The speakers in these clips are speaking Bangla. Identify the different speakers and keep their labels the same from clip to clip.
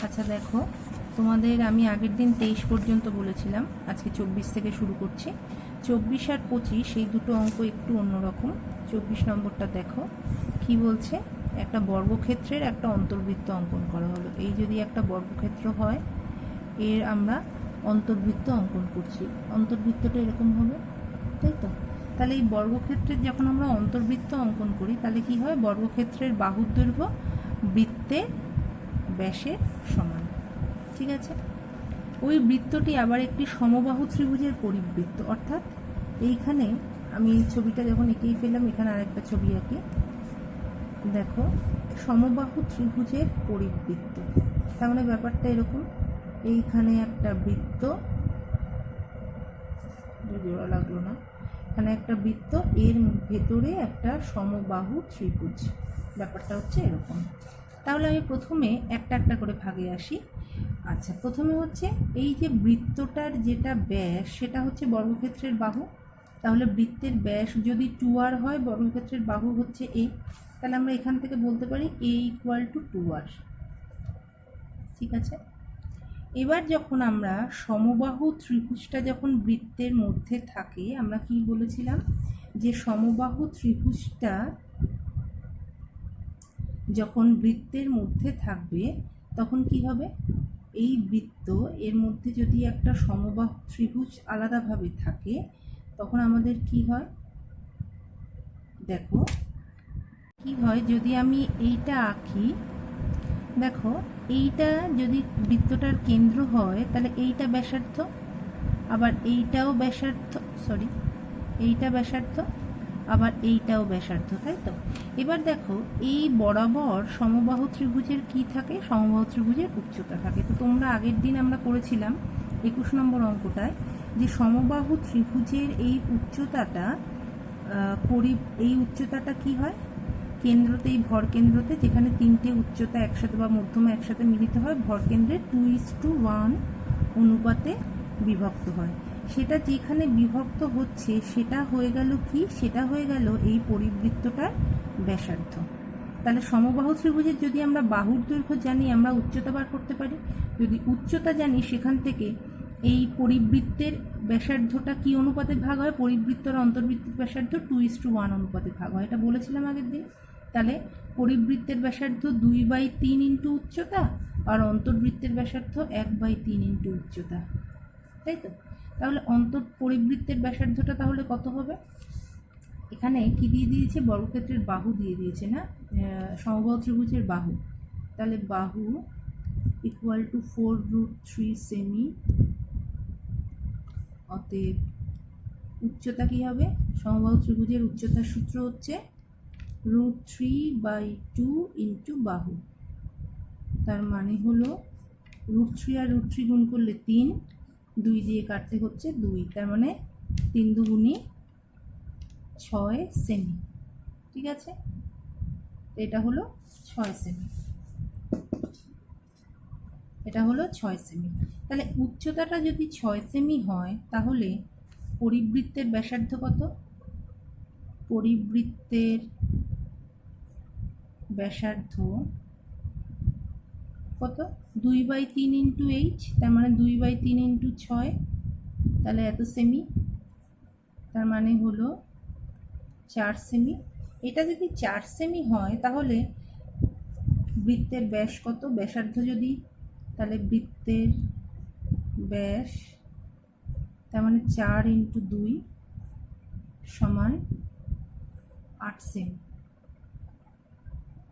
Speaker 1: আচ্ছা দেখো, তোমাদের আমি আগের দিন 23 পর্যন্ত বলেছিলাম, আজকে 24 থেকে শুরু করছি। 24 আর 25 এই দুটো অঙ্ক একটু অন্যরকম। 24 নম্বরটা দেখো কি বলছে। একটা বর্গক্ষেত্রের একটা অন্তর্বৃত্ত অঙ্কন করা হলো। এই যদি একটা বর্গক্ষেত্র হয়, এর আমরা অন্তর্বৃত্ত অঙ্কন করছি। অন্তর্বৃত্তটা এরকম হবে, তাই তো? তাহলে এই বর্গক্ষেত্রের যখন আমরা অন্তর্বৃত্ত অঙ্কন করি, তাহলে কি হয়? বর্গক্ষেত্রের বাহুর দৈর্ঘ্য বৃত্তের ব্যাসের সমান। ঠিক আছে? ওই বৃত্তটি আবার একটি সমবাহু ত্রিভুজের পরিবৃত্ত, অর্থাৎ এইখানে আমি এই ছবিটা যখন এঁকেই ফেললাম, এখানে আরেকটা ছবি আঁকি। দেখো, সমবাহু ত্রিভুজের পরিবৃত্ত, তার মানে ব্যাপারটা এরকম। এইখানে একটা বৃত্ত, জোড়া লাগলো না, এখানে একটা বৃত্ত, এর ভেতরে একটা সমবাহু ত্রিভুজ। ব্যাপারটা হচ্ছে এরকম। তাহলে আমি প্রথমে একটা একটা করে ভাগে আসি। আচ্ছা, প্রথমে হচ্ছে এই যে বৃত্তটার যেটা ব্যাস, সেটা হচ্ছে বর্গক্ষেত্রের বাহু। তাহলে বৃত্তের ব্যাস যদি 2r হয়, বর্গক্ষেত্রের বাহু হচ্ছে a। তাহলে আমরা এখান থেকে বলতে পারি a = 2r। ঠিক আছে? এবার যখন আমরা সমবাহু ত্রিভুজটা যখন বৃত্তের মধ্যে থাকে, আমরা কি বলেছিলাম যে সমবাহু ত্রিভুজটা যখন বৃত্তের মধ্যে থাকবে তখন কি হবে? এই বৃত্ত এর মধ্যে যদি একটা সমবাহু ত্রিভুজ আলাদাভাবে থাকে, তখন আমাদের কি হয় দেখো, কি হয় যদি আমি এইটা আঁকি। দেখো, এইটা যদি বৃত্তটার কেন্দ্র হয়, তাহলে এইটা ব্যাসার্ধ, আবার এইটাও ব্যাসার্ধ, এইটা ব্যাসার্ধ, আবার এইটাও ব্যাসার্ধ, তাই তো? এবার দেখো, এই বরাবর সমবাহু ত্রিভুজের কি থাকে? সমবাহু ত্রিভুজের উচ্চতা থাকে। তো তোমরা আগের দিন আমরা করেছিলাম 21 নম্বর অঙ্কটায় যে সমবাহু ত্রিভুজের এই উচ্চতাটা এই উচ্চতাটা কি হয়? কেন্দ্রতে, এই ভর কেন্দ্রতে যেখানে তিনটে উচ্চতা একসাথে বা মধ্যমা একসাথে মিলিত হয়, ভর কেন্দ্রের 2:1 অনুপাতে বিভক্ত হয়। সেটা যেখানে বিভক্ত হচ্ছে সেটা হয়ে গেল কি? সেটা হয়ে গেল এই পরিবৃত্তটার ব্যাসার্ধ। তাহলে সমবাহু ত্রিভুজের যদি আমরা বাহুর দৈর্ঘ্য জানি, আমরা উচ্চতা বার করতে পারি। যদি উচ্চতা জানি, সেখান থেকে এই পরিবৃত্তের ব্যাসার্ধটা কি অনুপাতে ভাগ হয়? পরিবৃত্ত আর অন্তর্বৃত্তের ব্যাসার্ধ 2:1 অনুপাতে ভাগ হয়, এটা বলেছিলাম আগের দিন। তাহলে পরিবৃত্তের ব্যাসার্ধ 2/3 ইন্টু উচ্চতা, আর অন্তর্বৃত্তের ব্যাসার্ধ 1/3 ইন্টু উচ্চতা, তাই তো? তাহলে পরিবৃত্তের ব্যাসার্ধটা তাহলে কত হবে? এখানে কি দিয়ে দিয়েছে? বর্গক্ষেত্রের বাহু দিয়ে দিয়েছে না, সমবাহু ত্রিভুজের বাহু। তাহলে বাহু = 4√3 সেমি। অতএব উচ্চতা কি হবে? সমবাহু ত্রিভুজের উচ্চতার সূত্র হচ্ছে √3/2 ইন্টু বাহু। তার মানে হলো √3 আর √3 গুণ করলে 3, 2 দিয়ে কাটতে হচ্ছে 2, তার মানে 3 × 2 = 6 সেমি। ঠিক আছে? এটা হলো 6 সেমি, এটা হলো 6 সেমি। তাহলে উচ্চতাটা যদি 6 সেমি হয়, তাহলে পরিবৃত্তের ব্যাসার্ধ কত? পরিবৃত্তের ব্যাসার্ধ কত? 2/3 ইন্টু h, তার মানে 2/3 ইন্টু 6, তাহলে এত সেমি, তার মানে হলো 4 সেমি। এটা যদি 4 সেমি হয়, তাহলে বৃত্তের ব্যাস কত? ব্যাসার্ধ যদি, তাহলে বৃত্তের ব্যাস, তার মানে 4 ইন্টু 2 সমান 8 সেমি।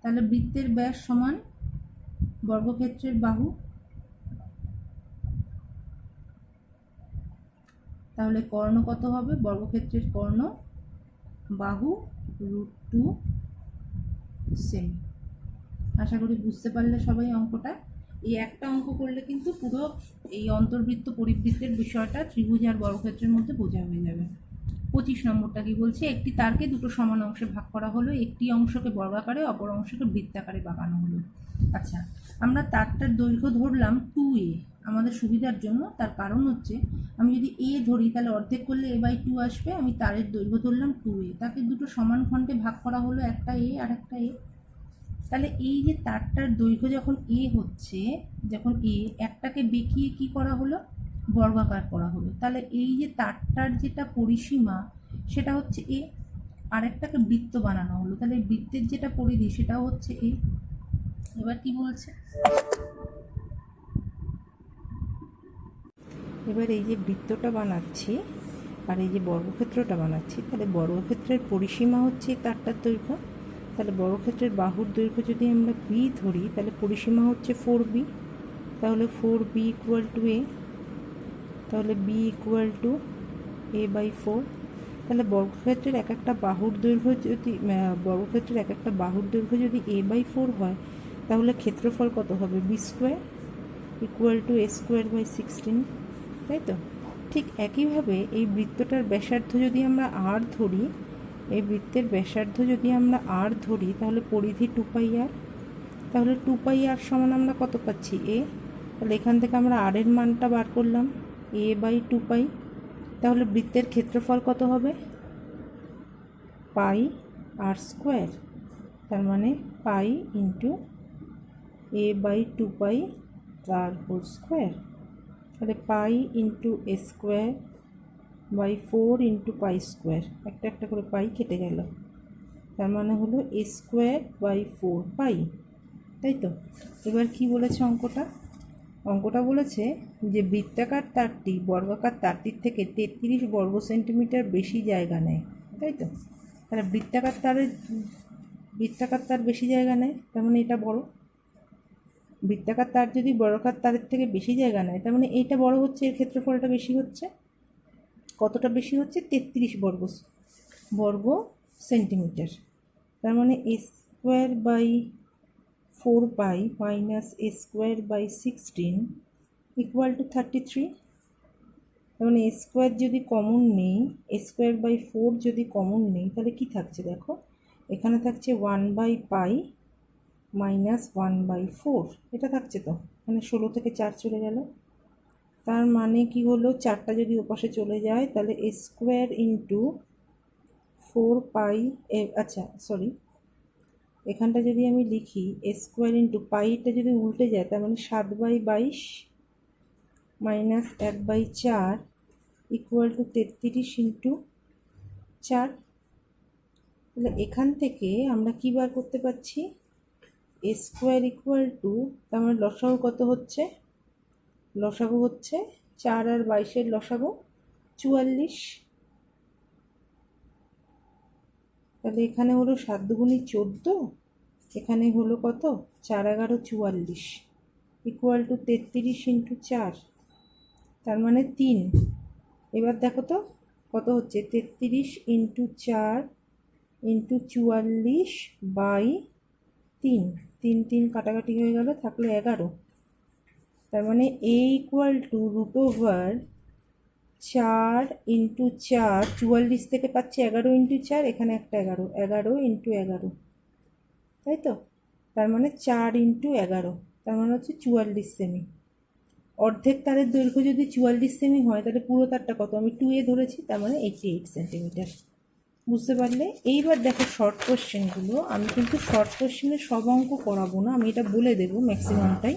Speaker 1: তাহলে বৃত্তের ব্যাস সমান বর্গক্ষেত্রের বাহু। তাহলে কর্ণ কত হবে? বর্গক্ষেত্রের কর্ণ বাহু √2 সেমি। আশা করি বুঝতে পারলে সবাই অঙ্কটা। এই একটা অঙ্ক করলে কিন্তু পুরো এই অন্তর্বৃত্ত পরিবৃত্তের বিষয়টা ত্রিভুজ আর বর্গক্ষেত্রের মধ্যে বোঝা হয়ে যাবে। 25 নম্বরটা কি বলছে? একটি তারকে দুটো সমান অংশে ভাগ করা হলো, একটি অংশকে বর্গাকারে, অপর অংশকে বৃত্তাকারে বাঁকানো হলো। আচ্ছা, আমরা তারটার দৈর্ঘ্য ধরলাম 2a আমাদের সুবিধার জন্য। তার কারণ হচ্ছে, আমি যদি a ধরি তাহলে অর্ধেক করলে a/2 আসবে। আমি তারের দৈর্ঘ্য ধরলাম 2a, তাকে দুটো সমান খণ্ডে ভাগ করা হলো, একটা a আর একটা a। তাহলে এই যে তারটার দৈর্ঘ্য যখন এ হচ্ছে, যখন এ একটাকে বেঁকিয়ে কি করা হলো, বর্গাকার করা হলো, তাহলে এই যে তারটার যেটা পরিসীমা সেটা হচ্ছে এ, আরেকটাকে বৃত্ত বানানো হলো, তাহলে বৃত্তের যেটা পরিধি সেটাও হচ্ছে এ। এবার কি বলছে, এবার এই যে বৃত্তটা বানাচ্ছি আর এই যে বর্গক্ষেত্রটা বানাচ্ছি, তাহলে বর্গক্ষেত্রের পরিসীমা হচ্ছে তারটার দৈর্ঘ্য, তাহলে বর্গক্ষেত্রের বাহুর দৈর্ঘ্য যদি আমরা বি ধরি তাহলে পরিসীমা হচ্ছে 4b, তাহলে 4b ইকুয়াল টু এ, তাহলে বি ইকুয়াল টু a/4। তাহলে বর্গক্ষেত্রের এক একটা বাহুর দৈর্ঘ্য যদি বর্গক্ষেত্রের এক একটা বাহুর দৈর্ঘ্য যদি a/4 হয়, তাহলে ক্ষেত্রফল কত হবে, b² ইকুয়াল টু a²/16, তাই তো। ঠিক একইভাবে এই বৃত্তটার ব্যাসার্ধ যদি আমরা r ধরি, এই বৃত্তের ব্যাসার্ধ যদি আমরা r ধরি, তাহলে পরিধি 2πr, তাহলে 2πr সমান আমরা কত পাচ্ছি, a। তাহলে এখান থেকে আমরা r এর মানটা বার করলাম, a/2π। তাহলে বৃত্তের ক্ষেত্রফল কত হবে, πr², তার মানে পাই ইন্টু a/2π তার হোল স্কোয়ার, তাহলে পাই ইন্টু a²/4 ইন্টু π², একটা একটা করে পাই কেটে গেল, তার মানে হলো a²/4 পাই, তাই তো। এবার কি বলেছে অঙ্কটা বলেছে যে বৃত্তাকার তারটি বর্গাকার তারটির থেকে 33 বর্গ সেন্টিমিটার বেশি জায়গা নেয়, তাই তো। তাহলে বৃত্তাকার তার বেশি জায়গা নেয়, তার মানে এটা বড়। বৃত্তাকার তার যদি বর্গাকার তারের থেকে বেশি জায়গা নেয়, তার মানে এইটা বড় হচ্ছে, এর ক্ষেত্রফলটা বেশি হচ্ছে। কতটা বেশি হচ্ছে, 33 বর্গ সেন্টিমিটার। তার মানে a²/4π minus a²/16 equal to 33। তার মানে a² যদি কমন নেই, a²/4 যদি কমন নেই, তাহলে কি থাকছে দেখো, এখানে থাকছে 1/π মাইনাস 1/4, এটা থাকছে তো। এখানে 16 থেকে 4 চলে গেল, তার মানে কি হলো, 4টা যদি ওপাশে চলে যায় তাহলে a² ইন্টু 4π, আচ্ছা সরি, এখানটা যদি আমি লিখি a² ইন্টু পাইটা যদি উল্টে যায়, তার মানে 7/22 মাইনাস 1/4 ইকুয়াল টু 33 ইন্টু 4। তাহলে এখান থেকে আমরা কি বার করতে পারছি, a² ইকুয়াল টু, তার মানে লসাগু কত হচ্ছে, লসাগু হচ্ছে 4 আর 22-এর লসাগু 44। তাহলে এখানে হলো 7 দুগুণী 14, এখানে হলো কত, 4 11 44 ইকুয়াল টু 33 ইন্টু 4, তার মানে 3। এবার দেখো তো কত হচ্ছে, 33 ইন্টু 4 ইন্টু 44/3, 3 3 কাটাকাটি হয়ে গেল, থাকলো 11। তার মানে a ইকুয়াল টু √4 ইন্টু 4, 44 থেকে পাচ্ছি 11 ইন্টু 4, এখানে একটা 11 ইন্টু 11, তাই তো। তার মানে 4 ইন্টু 11, তার মানে হচ্ছে 44 সেমি। অর্ধেক তারের দৈর্ঘ্য যদি 44 সেমি হয়, তাহলে পুরো তারটা কত, আমি 2a ধরেছি, তার মানে 88 সেন্টিমিটার। বুঝতে পারলে। এইবার দেখো শর্ট কোশ্চেনগুলো, আমি কিন্তু শর্ট কোশ্চেনের সব অঙ্ক করাবো না, আমি এটা বলে দেবো ম্যাক্সিমামটাই,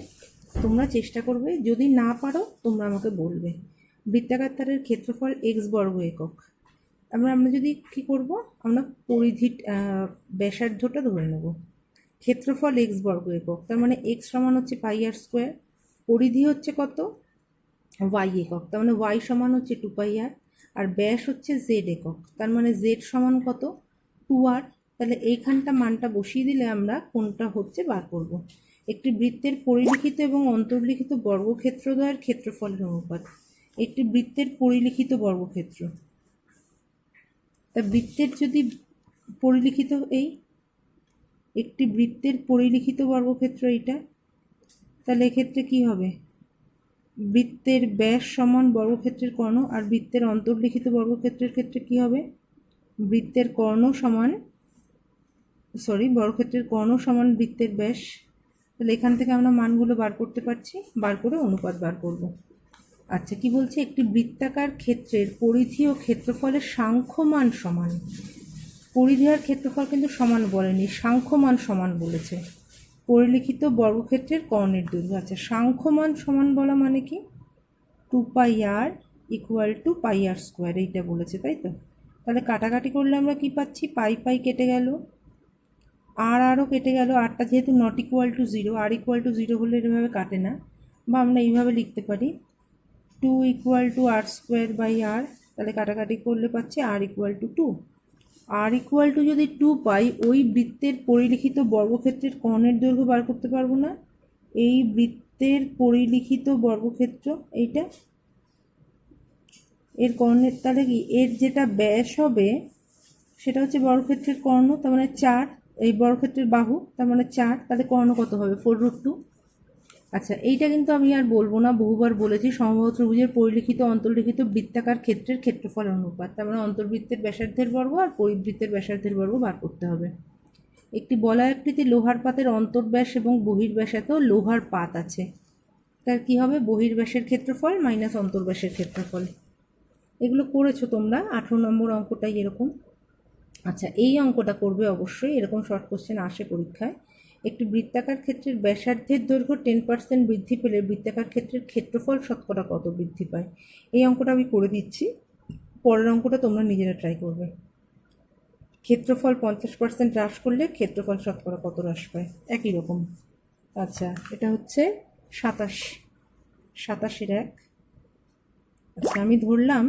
Speaker 1: তোমরা চেষ্টা করবে, যদি না পারো তোমরা আমাকে বলবে। বৃত্তাকার তারের ক্ষেত্রফল x বর্গ একক। আমরা যদি কি করব, আমরা পরিধি ব্যাসার্ধটা ধরে নেব। ক্ষেত্রফল x বর্গ একক, তার মানে x সমান হচ্ছে πr², পরিধি হচ্ছে কত, y একক, তার মানে y সমান হচ্ছে 2πr, আর ব্যাস হচ্ছে z একক, তার মানে z সমান কত, 2r। তাহলে এইখানটা মানটা বসিয়ে দিলে আমরা কোনটা হচ্ছে বার করব। একটি বৃত্তের পরিলিখিত এবং অন্তর্লিখিত বর্গক্ষেত্রদ্বয়ের ক্ষেত্রফলের অনুপাত। একটি বৃত্তের পরিলিখিত বর্গক্ষেত্র, তা বৃত্তের যদি পরিলিখিত, একটি বৃত্তের পরিলিখিত বর্গক্ষেত্র এইটা, তাহলে এক্ষেত্রে কি হবে, বৃত্তের ব্যাস সমান বর্গক্ষেত্রের কর্ণ, আর বৃত্তের অন্তর্লিখিত বর্গক্ষেত্রের ক্ষেত্রে কি হবে, বৃত্তের কর্ণ সমান, বর্গক্ষেত্রের কর্ণ সমান বৃত্তের ব্যাস। তাহলে এখান থেকে আমরা মানগুলো বার করতে পারছি, বার করে অনুপাত বার করব। আচ্ছা, কি বলছে, একটি বৃত্তাকার ক্ষেত্রের পরিধি ও ক্ষেত্রফলের সাংখ্যমান সমান। পরিধি আর ক্ষেত্রফল কিন্তু সমান বলেনি, সাংখ্যমান সমান বলেছে। পরিলিখিত বর্গক্ষেত্রের কর্ণের দৈর্ঘ্য। আচ্ছা, সাংখ্যমান সমান বলা মানে কি? 2πr = πr², এইটা বলেছে, তাই তো? তাহলে কাটাকাটি করলে আমরা কি পাচ্ছি? পাই পাই কেটে গেল, আরও কেটে গেল। আরটা যেহেতু not equal to zero, r equal to zero হলে এভাবে কাটে না, বা আমরা এইভাবে লিখতে পারি 2 = r²/r। তাহলে কাটাকাটি করলে পাচ্ছি r = 2। আর ইকুয়াল টু যদি 2 পাই, ওই বৃত্তের পরিলিখিত বর্গক্ষেত্রের কর্ণের দৈর্ঘ্য বার করতে পারবো না? এই বৃত্তের পরিলিখিত বর্গক্ষেত্র এইটা, এর কর্ণের, তাহলে কি এর যেটা ব্যাস হবে সেটা হচ্ছে বর্গক্ষেত্রের কর্ণ, তার মানে 4। এই বর্গক্ষেত্রের বাহু, তার মানে 4। তাহলে কর্ণ কত হবে? 4√2। আচ্ছা, এইটা কিন্তু আমি আর বলবো না, বহুবার বলেছি। সমবাহু ত্রিভুজের পরিলিখিত অন্তর্লিখিত বৃত্তাকার ক্ষেত্রের ক্ষেত্রফল অনুপাত, তার মানে অন্তর্বৃত্তের ব্যাসার্ধের বর্গ আর পরিবৃত্তের ব্যাসার্ধের বর্গ বার করতে হবে। একটি বলয়াকৃতি লোহার পাতের অন্তর্ব্যাস এবং বহির্ব্যাসাতেও লোহার পাত আছে, তার কি হবে? বহির্ব্যাসের ক্ষেত্রফল মাইনাস অন্তর্ব্যাসের ক্ষেত্রফল। এগুলো করেছো তোমরা, 18 নম্বর অঙ্কটাই এরকম। আচ্ছা, এই অঙ্কটা করবে অবশ্যই, এরকম শর্ট কোশ্চেন আসে পরীক্ষায়। একটি বৃত্তাকার ক্ষেত্রের ব্যাসার্ধের দৈর্ঘ্য 10% বৃদ্ধি পেলে বৃত্তাকার ক্ষেত্রের ক্ষেত্রফল শতকরা কত বৃদ্ধি পায়? এই অঙ্কটা আমি করে দিচ্ছি, পরের অঙ্কটা তোমরা নিজেরা ট্রাই করবে। ক্ষেত্রফল 50% হ্রাস করলে ক্ষেত্রফল শতকরা কত হ্রাস পায়? একই রকম। আচ্ছা, এটা হচ্ছে 27-এর 1। আচ্ছা, আমি ধরলাম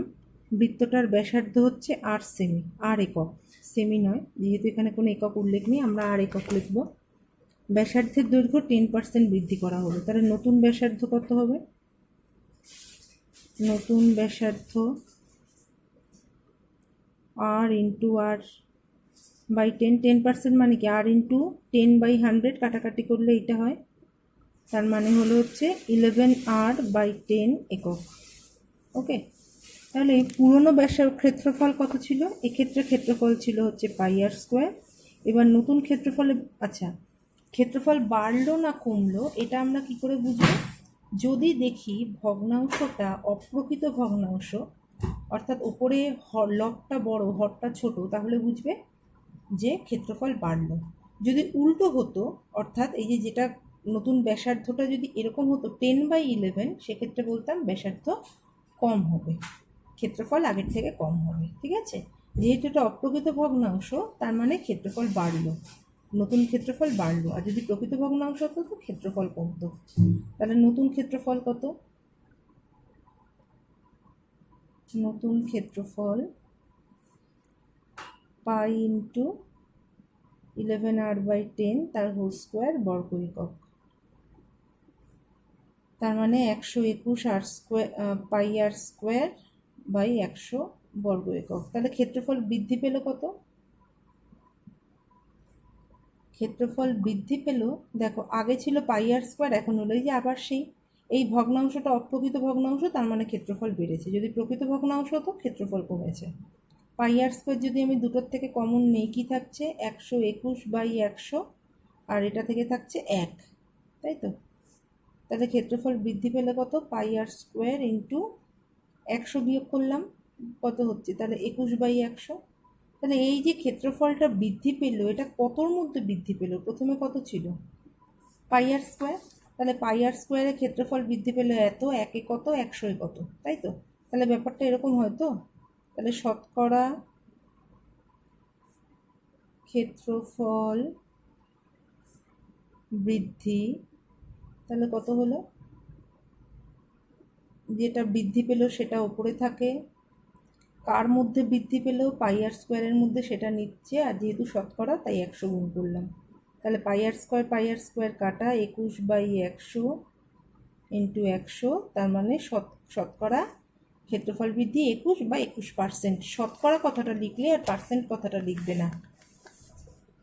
Speaker 1: বৃত্তটার ব্যাসার্ধ হচ্ছে 8 সেমি, আর একক, সেমি নয়, যেহেতু এখানে কোনো একক উল্লেখ নেই, আমরা আর একক লিখব। ব্যাসার্ধের দৈর্ঘ্য 10% বৃদ্ধি করা হলো, তাহলে নতুন ব্যাসার্ধ কত হবে? নতুন ব্যাসার্ধ r × r/10। 10% মানে কি? r × 10/100, কাটাকাটি করলে এটা হয়, তার মানে হলো হচ্ছে 11r/10 একক। ওকে, তাহলে পুরনো ব্যাসের ক্ষেত্রফল কত ছিল? এক্ষেত্রে ক্ষেত্রফল ছিল হচ্ছে πr²। এবার নতুন ক্ষেত্রফলে, আচ্ছা, ক্ষেত্রফল বাড়লো না কমলো এটা আমরা কি করে বুঝবো? যদি দেখি ভগ্নাংশটা অপ্রকৃত ভগ্নাংশ, অর্থাৎ ওপরে লবটা বড় হরটা ছোট, তাহলে বুঝবে যে ক্ষেত্রফল বাড়লো। যদি উল্টো হতো, অর্থাৎ এই যে যেটা নতুন ব্যাসার্ধটা যদি এরকম হতো 10/11, সেক্ষেত্রে বলতাম ব্যাসার্ধ কম হবে, ক্ষেত্রফল আগের থেকে কম হবে। ঠিক আছে, যেহেতু এটা অপ্রকৃত ভগ্নাংশ, তার মানে ক্ষেত্রফল বাড়লো, নতুন ক্ষেত্রফল বাড়লো। আর যদি প্রকৃত ভগ্নাংশ হতো তো ক্ষেত্রফল কমতো। তাহলে নতুন ক্ষেত্রফল কত? নতুন ক্ষেত্রফল পাই × 11r/10 তার হোল স্কোয়ার বর্গ একক, তার মানে 121 πr²/100 বর্গ একক। তাহলে ক্ষেত্রফল বৃদ্ধি পেল কত? ক্ষেত্রফল বৃদ্ধি পেল, দেখো আগে ছিল πr², এখন হলো এই যে আবার সেই, এই ভগ্নাংশটা অপ্রকৃত ভগ্নাংশ, তার মানে ক্ষেত্রফল বেড়েছে। যদি প্রকৃত ভগ্নাংশ হতো ক্ষেত্রফল কমেছে। πr² যদি আমি দুটোর থেকে কমন নেই, কি থাকছে? 121/100, আর এটা থেকে থাকছে 1, তাই তো? তাহলে ক্ষেত্রফল বৃদ্ধি পেলে কত? πr² × 100 বিয়োগ করলাম, কত হচ্ছে? তাহলে 21/100। তাহলে এই যে ক্ষেত্রফলটা বৃদ্ধি পেল, এটা কতর মধ্যে বৃদ্ধি পেল? প্রথমে কত ছিল? πr²। তাহলে πr² ক্ষেত্রফল বৃদ্ধি পেল এত, একে কত, 100 কত, তাই তো? তাহলে ব্যাপারটা এরকম হয় তো। তাহলে শতকরা ক্ষেত্রফল বৃদ্ধি, তাহলে কত হলো? যেটা বৃদ্ধি পেল সেটা ওপরে থাকে, কার মধ্যে বৃদ্ধি পেল? πr² মধ্যে, সেটা নিচ্ছে, আর যেহেতু শতকরা তাই 100 গুণ করলাম। তাহলে πr² কাটা, 21/100 × 100, তার মানে শতকরা ক্ষেত্রফল বৃদ্ধি 21/21%। শতকরা কথাটা লিখলে আর পার্সেন্ট কথাটা লিখবে না।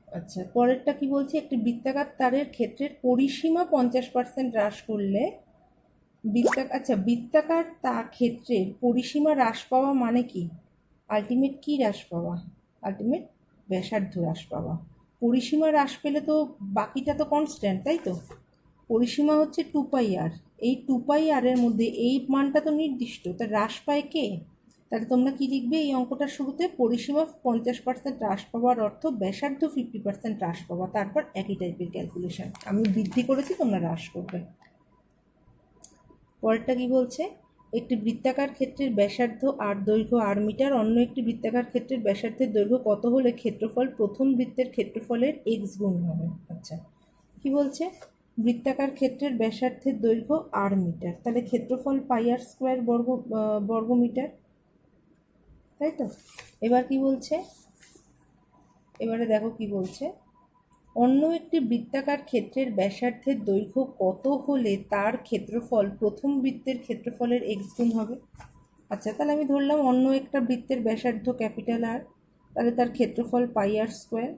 Speaker 1: আচ্ছা, পরেরটা কি বলছে? একটি বৃত্তাকার তারের ক্ষেত্রের পরিসীমা 50% হ্রাস করলে বৃত্তাকার তার ক্ষেত্রের পরিসীমা হ্রাস পাওয়া মানে কি? আলটিমেট কি হ্রাস পাওয়া? আলটিমেট ব্যাসার্ধ হ্রাস পাওয়া। পরিসীমা হ্রাস পেলে তো বাকিটা তো কনস্ট্যান্ট, তাই তো? পরিসীমা হচ্ছে 2πr, এই 2πr এর মধ্যে এই মানটা তো নির্দিষ্ট, তা হ্রাস পায় কে? তাহলে তোমরা কি লিখবে এই অঙ্কটার শুরুতে? পরিসীমা 50% হ্রাস পাওয়ার অর্থ ব্যাসার্ধ 50% হ্রাস পাওয়া, তারপর একই টাইপের ক্যালকুলেশন। আমি বৃদ্ধি করেছি, তোমরা হ্রাস করবে। পরেরটা কি বলছে? একটি বৃত্তাকার ক্ষেত্রের ব্যাসার্ধ আর দৈর্ঘ্য আর মিটার, অন্য একটি বৃত্তাকার ক্ষেত্রের ব্যাসার্ধের দৈর্ঘ্য কত হলে ক্ষেত্রফল প্রথম বৃত্তের ক্ষেত্রফলের এক্স গুণ হবে। আচ্ছা, কি বলছে? বৃত্তাকার ক্ষেত্রের ব্যাসার্ধের দৈর্ঘ্য আর মিটার, তাহলে ক্ষেত্রফল পাই আর স্কোয়ার বর্গ মিটার, তাই তো? এবার কি বলছে? এবারে দেখো কি বলছে, অন্য একটি বৃত্তাকার ক্ষেত্রের ব্যাসার্ধের দৈর্ঘ্য কত হলে তার ক্ষেত্রফল প্রথম বৃত্তের ক্ষেত্রফলের এক্স গুণ হবে। আচ্ছা, তাহলে আমি ধরলাম অন্য একটা বৃত্তের ব্যাসার্ধ ক্যাপিটাল আর, তাহলে তার ক্ষেত্রফল পাই আর স্কোয়ার।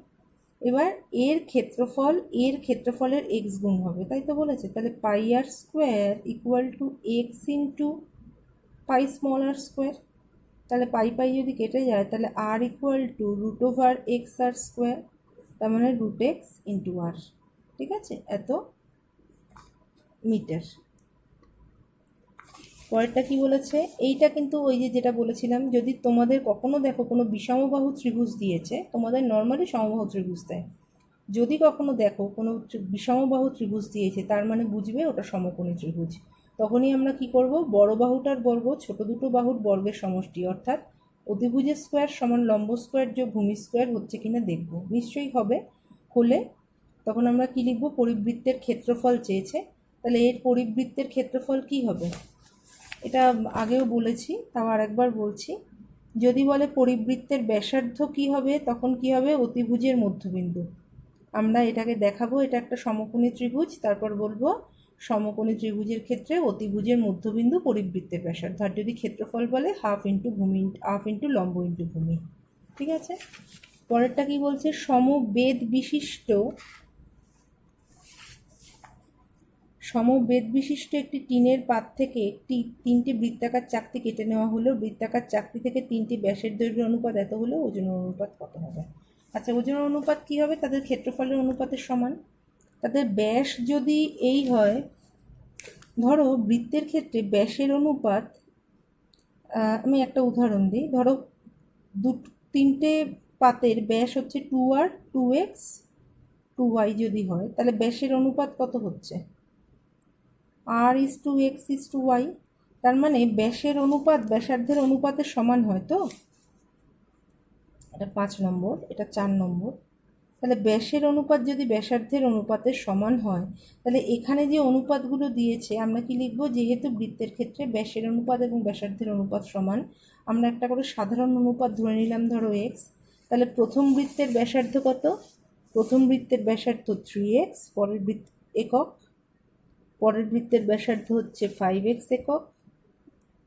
Speaker 1: এবার এর ক্ষেত্রফলের এক্স গুণ হবে, তাই তো বলেছে। তাহলে pi r square equal to x into pi small r square. তাহলে পাই পাই যদি কেটে যায়, তাহলে r equal to root over x r square, তার মানে রুট এক্স ইন্টু আর। ঠিক আছে, এত মিটার। পরেরটা কি বলেছে? এইটা কিন্তু ওই যেটা বলেছিলাম, যদি তোমাদের কখনো দেখো কোনো বিষমবাহু ত্রিভুজ দিয়েছে, তোমাদের নর্মালি সমবাহু ত্রিভুজ দেয়, যদি কখনো দেখো কোনো বিষমবাহু ত্রিভুজ দিয়েছে, তার মানে বুঝবে ওটা সমকোণী ত্রিভুজ। তখনই আমরা কি করব? বড় বাহুটার বর্গ ছোট দুটো বাহুর বর্গের সমষ্টি, অর্থাৎ অতিভুজের স্কোয়ার সমান লম্ব স্কোয়ার যোগ ভূমি স্কোয়ার হচ্ছে কিনা দেখব। নিশ্চয়ই হবে। হলে তখন আমরা কি লিখব? পরিবৃত্তের ক্ষেত্রফল চেয়েছে, তাহলে এর পরিবৃত্তের ক্ষেত্রফল কি হবে? এটা আগেও বলেছি, তাও আরেকবার বলছি। যদি বলে পরিবৃত্তের ব্যাসার্ধ কি হবে, তখন কি হবে? অতিভুজের মধ্যবিন্দু। আমরা এটাকে দেখাবো, এটা একটা সমকোণী ত্রিভুজ, তারপর বলবো সমকোণী ত্রিভুজের ক্ষেত্রে অতিভুজের মধ্যবিন্দু পরিবৃত্তের ব্যাসার্ধ। আর যদি ক্ষেত্রফল বলে হাফ ইন্টু লম্ব ইন্টু ভূমি। ঠিক আছে। পরেরটা কি বলছে? সমবেদ বিশিষ্ট একটি টিনের পাত থেকে তিনটি বৃত্তাকার চাকতি কেটে নেওয়া হলো। বৃত্তাকার চাকতি থেকে তিনটি ব্যাসের দৈর্ঘ্যের অনুপাত এত হলেও ওজনের অনুপাত কত হবে? আচ্ছা, ওজনের অনুপাত কি হবে? তাদের ক্ষেত্রফলের অনুপাতের সমান। তাদের ব্যাস যদি এই হয়, ধরো বৃত্তের ক্ষেত্রে ব্যাসের অনুপাত, আমি একটা উদাহরণ দিই। ধরো তিনটে পাতের ব্যাস হচ্ছে 2r 2x 2y যদি হয়, তাহলে ব্যাসের অনুপাত কত হচ্ছে? r:x:y। তার মানে ব্যাসের অনুপাত ব্যাসার্ধের অনুপাতের সমান হয় তো? এটা 5 নম্বর, এটা 4 নম্বর। তাহলে ব্যাসের অনুপাত যদি ব্যাসার্ধের অনুপাতের সমান হয়, তাহলে এখানে যে অনুপাতগুলো দিয়েছে আমরা কি লিখব? যেহেতু বৃত্তের ক্ষেত্রে ব্যাসের অনুপাত এবং ব্যাসার্ধের অনুপাত সমান, আমরা একটা করে সাধারণ অনুপাত ধরে নিলাম, ধরো x। তাহলে প্রথম বৃত্তের ব্যাসার্ধ কত? প্রথম বৃত্তের ব্যাসার্ধ 3x একক, পরের বৃত্তের ব্যাসার্ধ হচ্ছে 5x একক,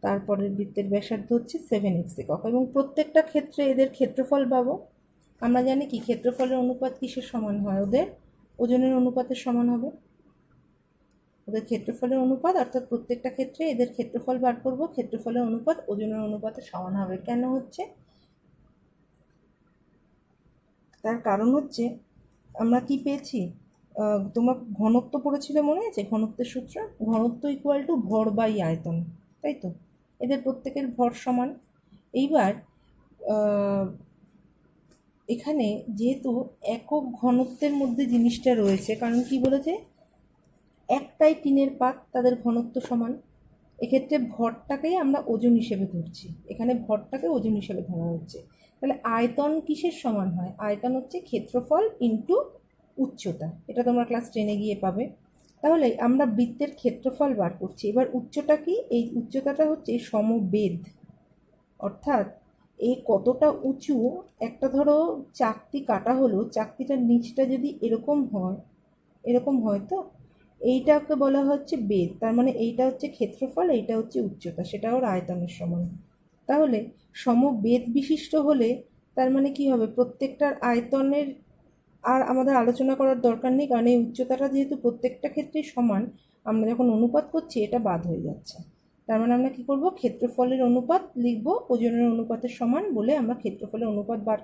Speaker 1: তারপরের বৃত্তের ব্যাসার্ধ হচ্ছে 7x একক, এবং প্রত্যেকটা ক্ষেত্রে এদের ক্ষেত্রফল পাবো। আমরা জানি কি ক্ষেত্রফলের অনুপাত কিসের সমান হয়? ওদের ওজনের অনুপাতের সমান হবে। ওদের ক্ষেত্রফলের অনুপাত, অর্থাৎ প্রত্যেকটা ক্ষেত্রে এদের ক্ষেত্রফল বার করব, ক্ষেত্রফলের অনুপাত ওজনের অনুপাতের সমান হবে। কেন হচ্ছে? তার কারণ হচ্ছে আমরা কি পেয়েছি? তোমরা ঘনত্ব পড়েছিলে, মনে আছে ঘনত্বের সূত্র? ঘনত্ব ইকুয়াল টু ভর বাই আয়তন, তাই তো? এদের প্রত্যেকের ভর সমান। এইবার এখানে যেহেতু একক ঘনত্বের মধ্যে জিনিসটা রয়েছে, কারণ কি বলেছে? একটাই টিনের পাত, তাদের ঘনত্ব সমান। এক্ষেত্রে ভরটাকেই আমরা ওজন হিসেবে ধরছি, এখানে ভরটাকে ওজন হিসেবে ধরা হচ্ছে। তাহলে আয়তন কিসের সমান হয়? আয়তন হচ্ছে ক্ষেত্রফল ইন্টু উচ্চতা। এটা তোমরা ক্লাস 10-এ গিয়ে পাবে। তাহলে আমরা বৃত্তের ক্ষেত্রফল বার করছি। এবার উচ্চতা কি? এই উচ্চতাটা হচ্ছে সমবেদ, অর্থাৎ এই কতটা উঁচু। একটা ধরো চাকতি কাটা হলো, চাকতিটার নিচটা যদি এরকম হয় তো এইটাকে বলা হচ্ছে বেদ। তার মানে এইটা হচ্ছে ক্ষেত্রফল, এইটা হচ্ছে উচ্চতা, সেটা ওর আয়তনের সমান। তাহলে সমবেদ বিশিষ্ট হলে তার মানে কি হবে? প্রত্যেকটার আয়তনের আর আমাদের আলোচনা করার দরকার নেই, কারণ এই উচ্চতাটা যেহেতু প্রত্যেকটা ক্ষেত্রেই সমান, আমরা যখন অনুপাত করছি এটা বাদ হয়ে যাচ্ছে। তার মানে আমরা কি করব? ক্ষেত্রফলের অনুপাত লিখব ওজনের অনুপাতের সমান বলে, আমরা ক্ষেত্রফলের অনুপাত বার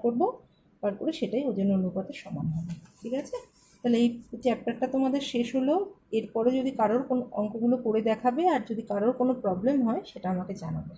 Speaker 1: করে সেটাই ওজনের অনুপাতের সমান হবে। ঠিক আছে। তাহলে এই চ্যাপ্টারটা তোমাদের শেষ হলো। এরপরে যদি কারোর কোনো অঙ্কগুলো করে দেখাবে, আর যদি কারোর কোনো প্রবলেম হয় সেটা আমাকে জানাবে।